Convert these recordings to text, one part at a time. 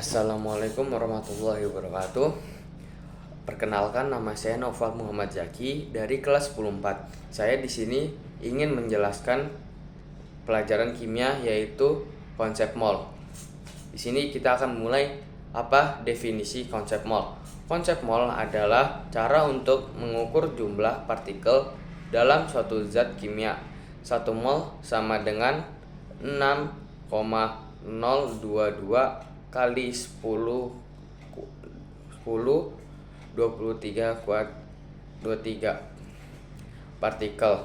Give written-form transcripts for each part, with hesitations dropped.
Assalamualaikum warahmatullahi wabarakatuh. Perkenalkan, nama saya Naufal Muhammad Zaki dari kelas 10-4. Saya di sini ingin menjelaskan pelajaran kimia yaitu konsep mol. Di sini kita akan mulai apa definisi konsep mol. Konsep mol adalah cara untuk mengukur jumlah partikel dalam suatu zat kimia. 1 mol sama dengan 6,022 kali 10 23 kuadrat 23 partikel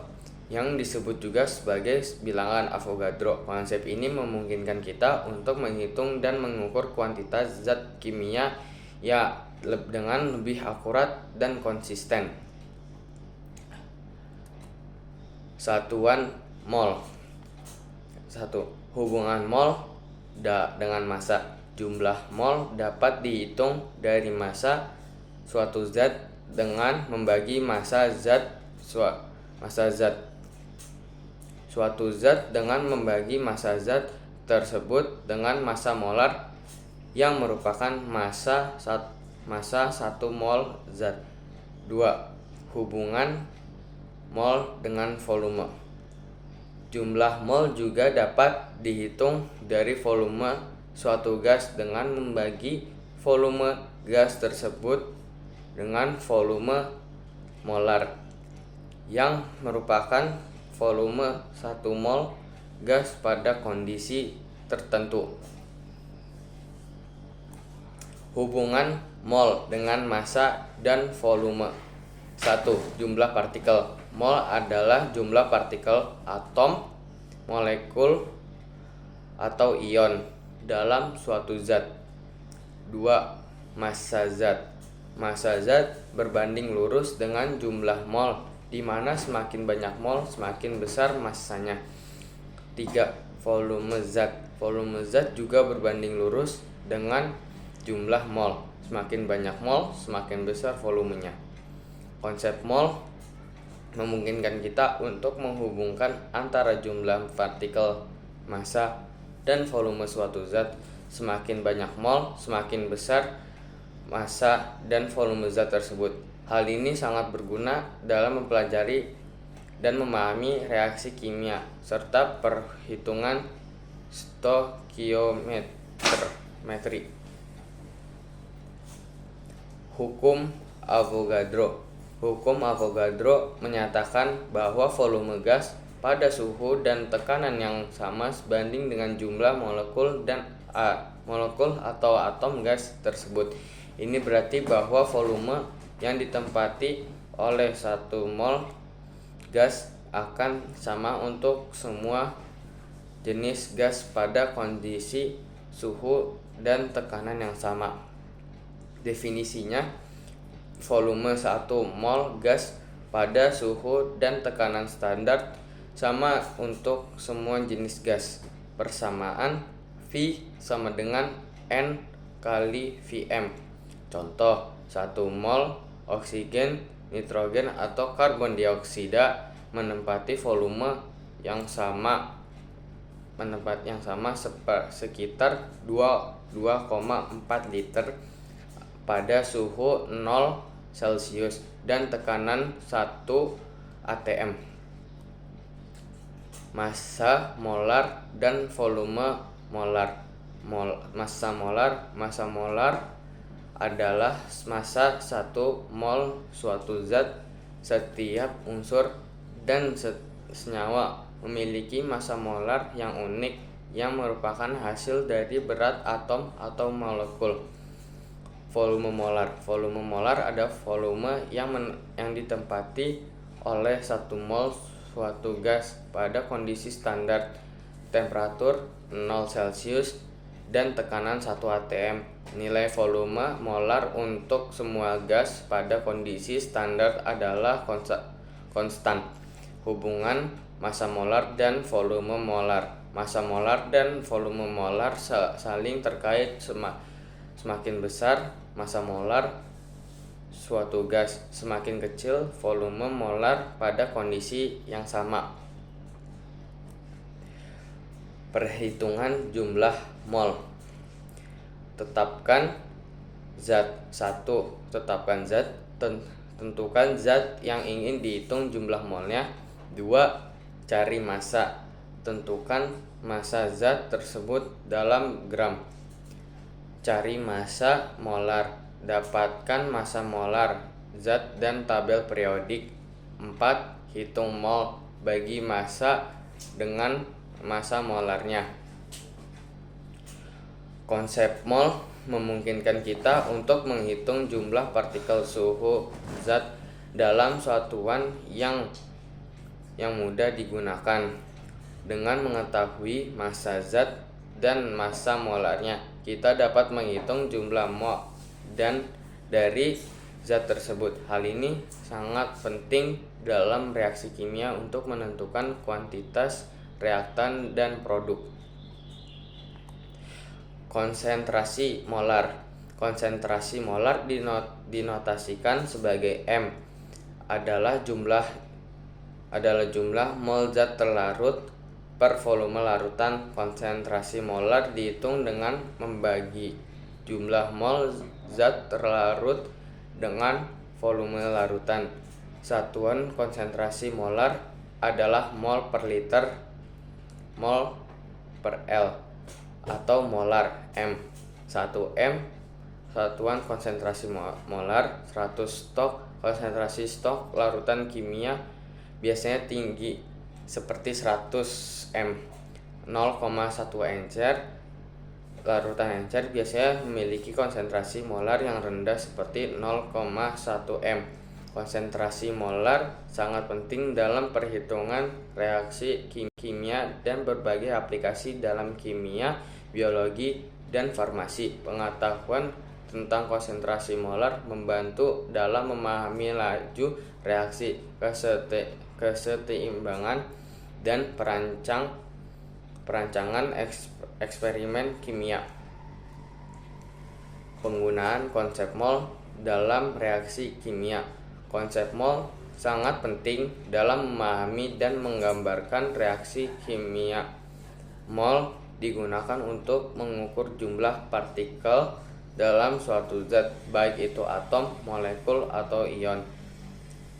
yang disebut juga sebagai bilangan Avogadro. Konsep ini memungkinkan kita untuk menghitung dan mengukur kuantitas zat kimia dengan lebih akurat dan konsisten. Satuan mol. 1. Hubungan mol dengan massa. Jumlah mol dapat dihitung dari massa suatu zat dengan membagi massa zat. Suatu zat dengan membagi massa zat tersebut dengan massa molar yang merupakan massa 1 mol zat. 2. Hubungan mol dengan volume. Jumlah mol juga dapat dihitung dari volume suatu gas dengan membagi volume gas tersebut dengan volume molar yang merupakan volume 1 mol gas pada kondisi tertentu. Hubungan mol dengan massa dan volume. 1. Jumlah partikel. Mol adalah jumlah partikel atom, molekul, atau ion dalam suatu zat. 2. Massa zat. Massa zat berbanding lurus dengan jumlah mol, di mana semakin banyak mol semakin besar massanya. 3. Volume zat. Volume zat juga berbanding lurus dengan jumlah mol. Semakin banyak mol semakin besar volumenya. Konsep mol memungkinkan kita untuk menghubungkan antara jumlah partikel, massa, dan volume suatu zat. Semakin banyak mol, semakin besar massa dan volume zat tersebut. Hal ini sangat berguna dalam mempelajari dan memahami reaksi kimia serta perhitungan stoikiometri. Hukum Avogadro. Hukum Avogadro menyatakan bahwa volume gas pada suhu dan tekanan yang sama sebanding dengan jumlah molekul atau atom gas tersebut. Ini berarti bahwa volume yang ditempati oleh 1 mol gas akan sama untuk semua jenis gas pada kondisi suhu dan tekanan yang sama. Definisinya, volume 1 mol gas pada suhu dan tekanan standar sama untuk semua jenis gas. Persamaan V sama dengan N kali Vm. Contoh, 1 mol oksigen, nitrogen, atau karbon dioksida menempati volume yang sama sekitar 2,4 liter pada suhu 0 Celcius dan tekanan 1 atm. Massa molar dan volume molar. Massa molar adalah massa 1 mol suatu zat. Setiap unsur dan senyawa memiliki massa molar yang unik yang merupakan hasil dari berat atom atau molekul. Volume molar. Volume molar adalah volume yang ditempati oleh 1 mol suatu gas pada kondisi standar, temperatur 0 Celcius dan tekanan 1 atm. Nilai volume molar untuk semua gas pada kondisi standar adalah konstan. Hubungan massa molar dan volume molar. Massa molar dan volume molar saling terkait. Semakin besar massa molar suatu gas, semakin kecil volume molar pada kondisi yang sama. Perhitungan jumlah mol. Tetapkan zat. 1. Tetapkan zat. Tentukan zat yang ingin dihitung jumlah molnya. 2. Cari massa. Tentukan massa zat tersebut dalam gram. Cari massa molar. Dapatkan massa molar zat dan tabel periodik. 4. Hitung mol. Bagi massa dengan massa molarnya. Konsep mol memungkinkan kita untuk menghitung jumlah partikel suhu zat dalam satuan yang mudah digunakan. Dengan mengetahui massa zat dan massa molarnya, kita dapat menghitung jumlah mol dan dari zat tersebut. Hal ini sangat penting dalam reaksi kimia untuk menentukan kuantitas reaktan dan produk. Konsentrasi molar. Konsentrasi molar dinotasikan sebagai M adalah jumlah mol zat terlarut per volume larutan. Konsentrasi molar dihitung dengan membagi jumlah mol zat terlarut dengan volume larutan. Satuan konsentrasi molar adalah mol per liter, mol per L, atau molar. M. 1 M satuan konsentrasi molar. 100 stok. Konsentrasi stok larutan kimia biasanya tinggi seperti 100 M. 0,1 encer. Larutan encer biasanya memiliki konsentrasi molar yang rendah seperti 0,1 M. Konsentrasi molar sangat penting dalam perhitungan reaksi kimia dan berbagai aplikasi dalam kimia, biologi, dan farmasi. Pengetahuan tentang konsentrasi molar membantu dalam memahami laju reaksi, kesetimbangan, dan perancangan eksperimen kimia. Penggunaan konsep mol dalam reaksi kimia. Konsep mol sangat penting dalam memahami dan menggambarkan reaksi kimia. Mol digunakan untuk mengukur jumlah partikel dalam suatu zat, baik itu atom, molekul, atau ion.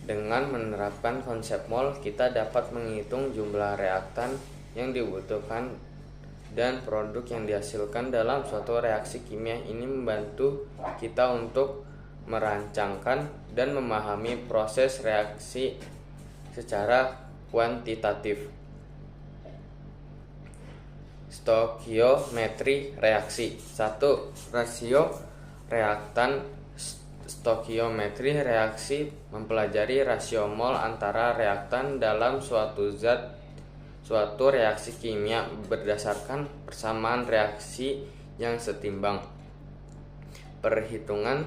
Dengan menerapkan konsep mol, kita dapat menghitung jumlah reaktan yang dibutuhkan dan produk yang dihasilkan dalam suatu reaksi kimia. Ini membantu kita untuk merancangkan dan memahami proses reaksi secara kuantitatif. Stokiometri reaksi. 1. Rasio reaktan. Stokiometri reaksi mempelajari rasio mol antara reaktan dalam suatu reaksi kimia berdasarkan persamaan reaksi yang setimbang. Perhitungan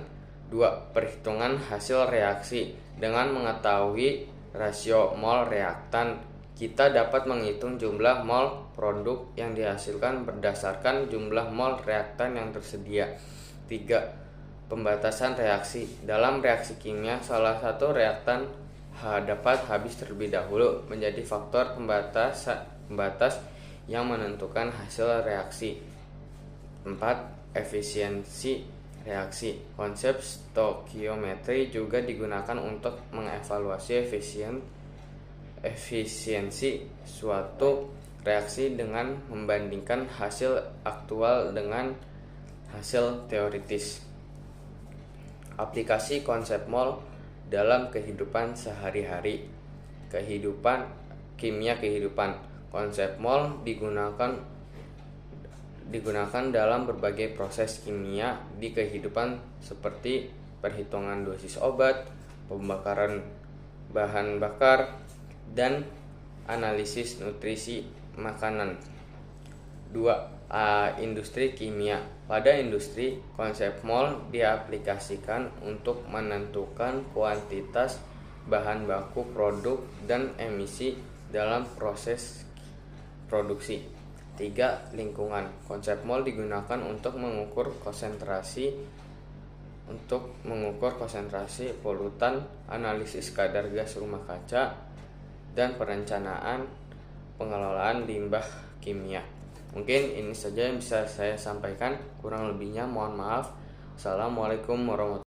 hasil reaksi. Dengan mengetahui rasio mol reaktan, kita dapat menghitung jumlah mol produk yang dihasilkan berdasarkan jumlah mol reaktan yang tersedia. 3. Pembatasan reaksi. Dalam reaksi kimia, salah satu reaktan dapat habis terlebih dahulu, menjadi faktor pembatas yang menentukan hasil reaksi. 4. Efisiensi reaksi. Konsep stokiometri juga digunakan untuk mengevaluasi efisiensi suatu reaksi dengan membandingkan hasil aktual dengan hasil teoritis. Aplikasi konsep mol dalam kehidupan sehari-hari. Kimia kehidupan. Konsep mol digunakan dalam berbagai proses kimia di kehidupan seperti perhitungan dosis obat, pembakaran bahan bakar, dan analisis nutrisi makanan. 2. Industri kimia. Pada industri, konsep mol diaplikasikan untuk menentukan kuantitas bahan baku produk dan emisi dalam proses produksi. 3. Lingkungan. Konsep mol digunakan untuk mengukur konsentrasi polutan, analisis kadar gas rumah kaca, dan perencanaan pengelolaan limbah kimia. Mungkin ini saja yang bisa saya sampaikan, kurang lebihnya mohon maaf. Assalamualaikum warahmatullahi wabarakatuh.